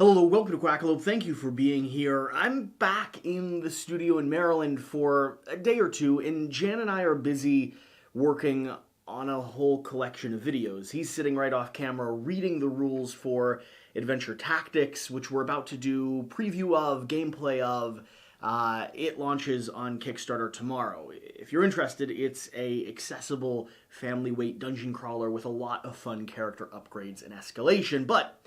Hello, welcome to Quackalope. Thank you for being here. I'm back in the studio in Maryland for a day or two, and Jan and I are busy working on a whole collection of videos. He's sitting right off camera reading the rules for Adventure Tactics, which we're about to do preview of, gameplay of. It launches on Kickstarter tomorrow. If you're interested, it's a accessible family weight dungeon crawler with a lot of fun character upgrades and escalation, but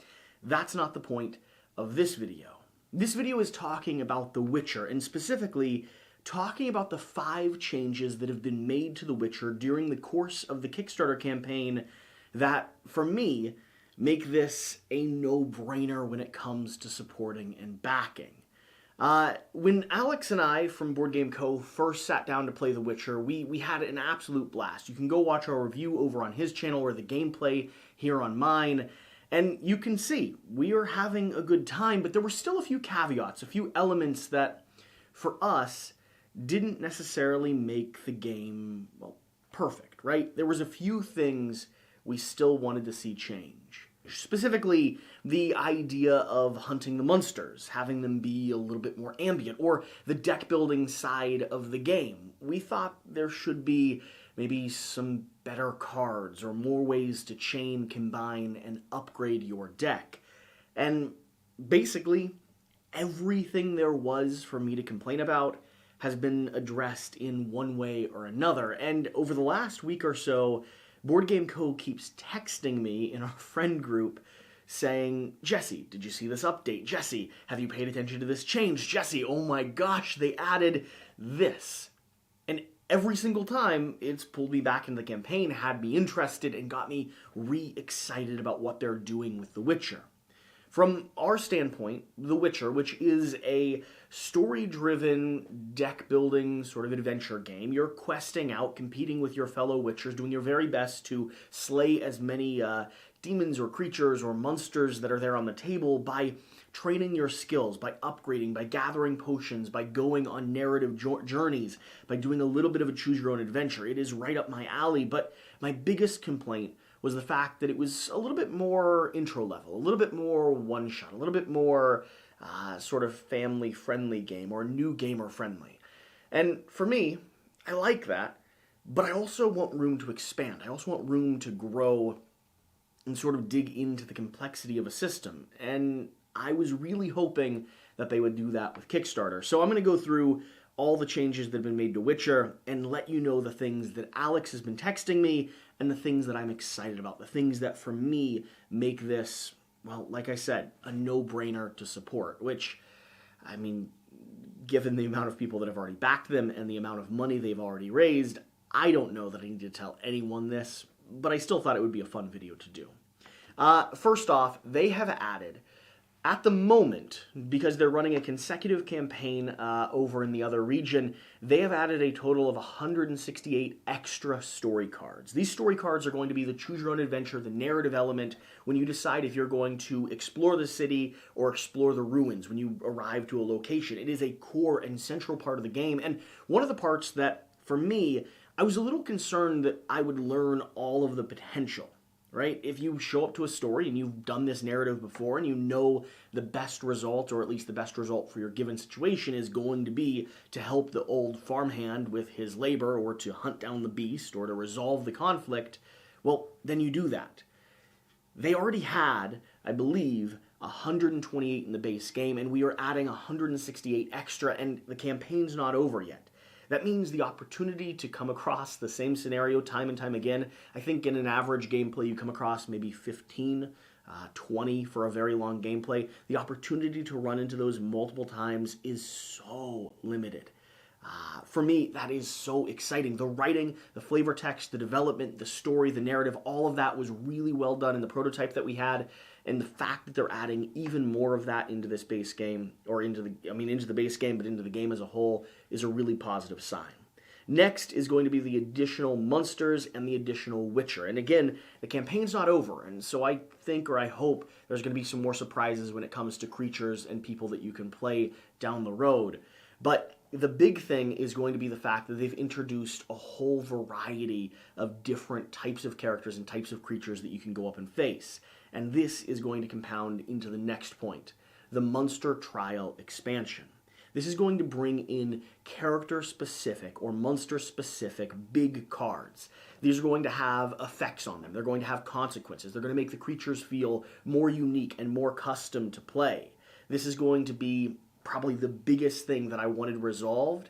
that's not the point of this video. This video is talking about The Witcher, and specifically talking about the 5 changes that have been made to The Witcher during the course of the Kickstarter campaign that, for me, make this a no-brainer when it comes to supporting and backing. When Alex and I from Board Game Co. first sat down to play The Witcher, we had an absolute blast. You can go watch our review over on his channel or the gameplay here on mine. And you can see, we are having a good time, but there were still a few caveats, a few elements that, for us, didn't necessarily make the game, well, perfect, right? There was a few things we still wanted to see change. Specifically, the idea of hunting the monsters, having them be a little bit more ambient, or the deck-building side of the game. We thought there should be maybe some better cards or more ways to chain, combine, and upgrade your deck. And basically, everything there was for me to complain about has been addressed in one way or another. And over the last week or so, Board Game Co. keeps texting me in our friend group saying, Jesse, did you see this update? Jesse, have you paid attention to this change? Jesse, oh my gosh, they added this. And every single time, it's pulled me back into the campaign, had me interested, and got me re-excited about what they're doing with The Witcher. From our standpoint, The Witcher, which is a story-driven, deck-building sort of adventure game, you're questing out, competing with your fellow Witchers, doing your very best to slay as many demons or creatures or monsters that are there on the table by training your skills, by upgrading, by gathering potions, by going on narrative journeys, by doing a little bit of a choose-your-own-adventure. It is right up my alley, but my biggest complaint was the fact that it was a little bit more intro level, a little bit more one-shot, a little bit more sort of family-friendly game, or new gamer-friendly. And for me, I like that, but I also want room to expand. I also want room to grow and sort of dig into the complexity of a system. And I was really hoping that they would do that with Kickstarter. So I'm going to go through all the changes that have been made to Witcher and let you know the things that Alex has been texting me and the things that I'm excited about, the things that for me make this, well, like I said, a no-brainer to support, which, I mean, given the amount of people that have already backed them and the amount of money they've already raised, I don't know that I need to tell anyone this, but I still thought it would be a fun video to do. First off, they have added, at the moment, because they're running a consecutive campaign over in the other region, they have added a total of 168 extra story cards. These story cards are going to be the choose-your-own-adventure, the narrative element, when you decide if you're going to explore the city or explore the ruins when you arrive to a location. It is a core and central part of the game, and one of the parts that, for me, I was a little concerned that I would learn all of the potential. Right? If you show up to a story and you've done this narrative before and you know the best result, or at least the best result for your given situation, is going to be to help the old farmhand with his labor, or to hunt down the beast, or to resolve the conflict, well, then you do that. They already had, I believe, 128 in the base game, and we are adding 168 extra, and the campaign's not over yet. That means the opportunity to come across the same scenario time and time again. I think in an average gameplay you come across maybe 15, 20 for a very long gameplay. The opportunity to run into those multiple times is so limited. For me, that is so exciting. The writing, the flavor text, the development, the story, the narrative, all of that was really well done in the prototype that we had. And the fact that they're adding even more of that into this base game, or into the base game, but into the game as a whole, is a really positive sign. Next is going to be the additional monsters and the additional Witcher. And again, the campaign's not over, and so I think, or I hope, there's going to be some more surprises when it comes to creatures and people that you can play down the road. But the big thing is going to be the fact that they've introduced a whole variety of different types of characters and types of creatures that you can go up and face. And this is going to compound into the next point, the Monster Trial expansion. This is going to bring in character-specific or monster-specific big cards. These are going to have effects on them. They're going to have consequences. They're going to make the creatures feel more unique and more custom to play. This is going to be probably the biggest thing that I wanted resolved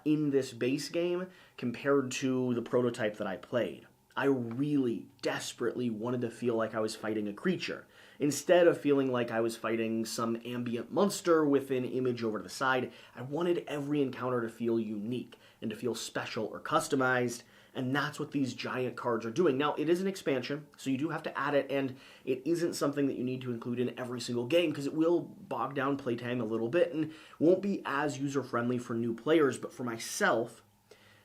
in this base game compared to the prototype that I played. I really desperately wanted to feel like I was fighting a creature, instead of feeling like I was fighting some ambient monster with an image over to the side. I wanted every encounter to feel unique and to feel special or customized, and that's what these giant cards are doing. Now, it is an expansion, so you do have to add it, and it isn't something that you need to include in every single game, because it will bog down playtime a little bit and won't be as user-friendly for new players. But for myself,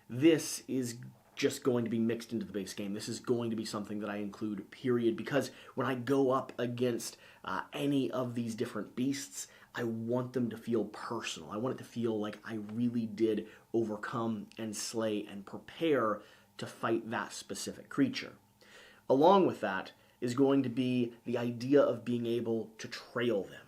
this is just going to be mixed into the base game. This is going to be something that I include, period, because when I go up against any of these different beasts, I want them to feel personal. I want it to feel like I really did overcome and slay and prepare to fight that specific creature. Along with that is going to be the idea of being able to trail them.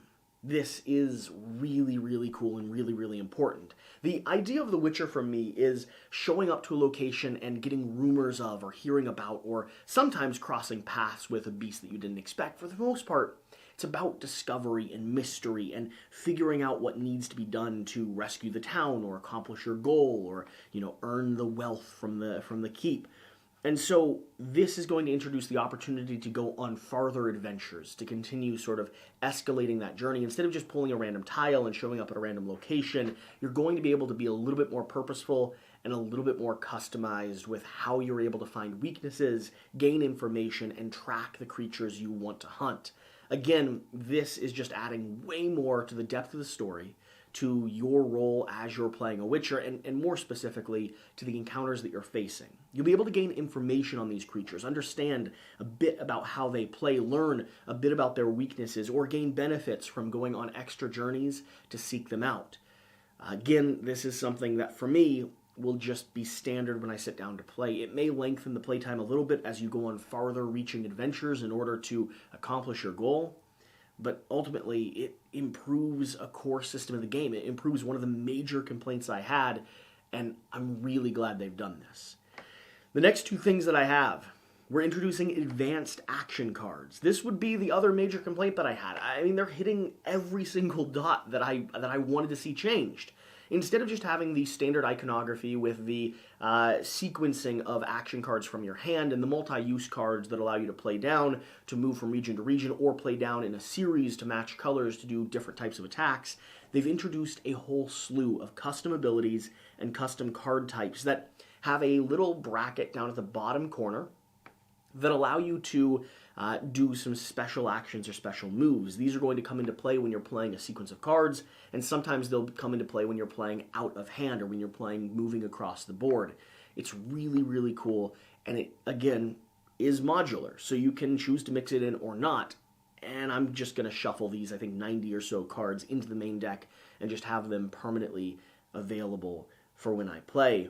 This is really, really cool and really, really important. The idea of The Witcher for me is showing up to a location and getting rumors of or hearing about, or sometimes crossing paths with a beast that you didn't expect. For the most part, it's about discovery and mystery and figuring out what needs to be done to rescue the town or accomplish your goal or, earn the wealth from the keep. And so this is going to introduce the opportunity to go on farther adventures, to continue sort of escalating that journey. Instead of just pulling a random tile and showing up at a random location, you're going to be able to be a little bit more purposeful and a little bit more customized with how you're able to find weaknesses, gain information, and track the creatures you want to hunt. Again, this is just adding way more to the depth of the story, to your role as you're playing a Witcher, and more specifically, to the encounters that you're facing. You'll be able to gain information on these creatures, understand a bit about how they play, learn a bit about their weaknesses, or gain benefits from going on extra journeys to seek them out. Again, this is something that, for me, will just be standard when I sit down to play. It may lengthen the playtime a little bit as you go on farther-reaching adventures in order to accomplish your goal, but ultimately, it improves a core system of the game. It improves one of the major complaints I had, and I'm really glad they've done this. The next two things that I have, we're introducing advanced action cards. This would be the other major complaint that I had. I mean, they're hitting every single dot that I wanted to see changed. Instead of just having the standard iconography with the sequencing of action cards from your hand and the multi-use cards that allow you to play down to move from region to region or play down in a series to match colors to do different types of attacks, they've introduced a whole slew of custom abilities and custom card types that have a little bracket down at the bottom corner that allow you to do some special actions or special moves. These are going to come into play when you're playing a sequence of cards, and sometimes they'll come into play when you're playing out of hand or when you're playing moving across the board. It's really, really cool, and it, again, is modular, so you can choose to mix it in or not. And I'm just going to shuffle these, I think, 90 or so cards into the main deck and just have them permanently available for when I play.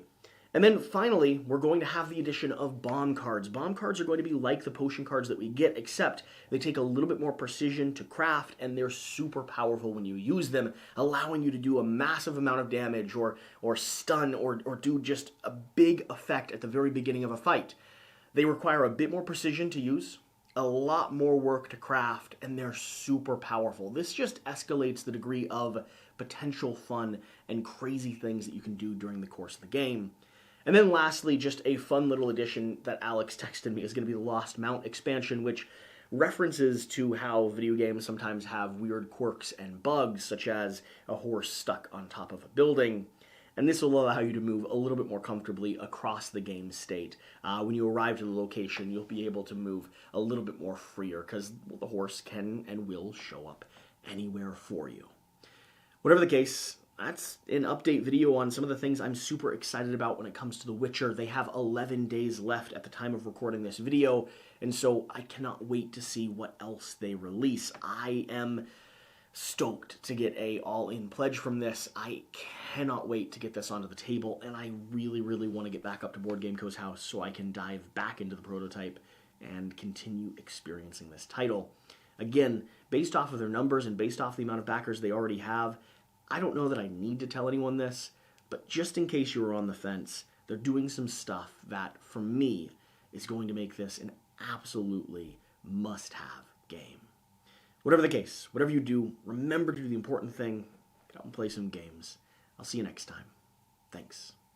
And then finally, we're going to have the addition of bomb cards. Bomb cards are going to be like the potion cards that we get, except they take a little bit more precision to craft, and they're super powerful when you use them, allowing you to do a massive amount of damage or stun or do just a big effect at the very beginning of a fight. They require a bit more precision to use, a lot more work to craft, and they're super powerful. This just escalates the degree of potential fun and crazy things that you can do during the course of the game. And then lastly, just a fun little addition that Alex texted me is going to be the Lost Mount expansion, which references to how video games sometimes have weird quirks and bugs, such as a horse stuck on top of a building. And this will allow you to move a little bit more comfortably across the game state. When you arrive to the location, you'll be able to move a little bit more freer, because the horse can and will show up anywhere for you. Whatever the case, that's an update video on some of the things I'm super excited about when it comes to The Witcher. They have 11 days left at the time of recording this video, and so I cannot wait to see what else they release. I am stoked to get a all-in pledge from this. I cannot wait to get this onto the table, and I really, really want to get back up to Board Game Co's house so I can dive back into the prototype and continue experiencing this title. Again, based off of their numbers and based off the amount of backers they already have, I don't know that I need to tell anyone this, but just in case you were on the fence, they're doing some stuff that, for me, is going to make this an absolutely must-have game. Whatever the case, whatever you do, remember to do the important thing. Get out and play some games. I'll see you next time. Thanks.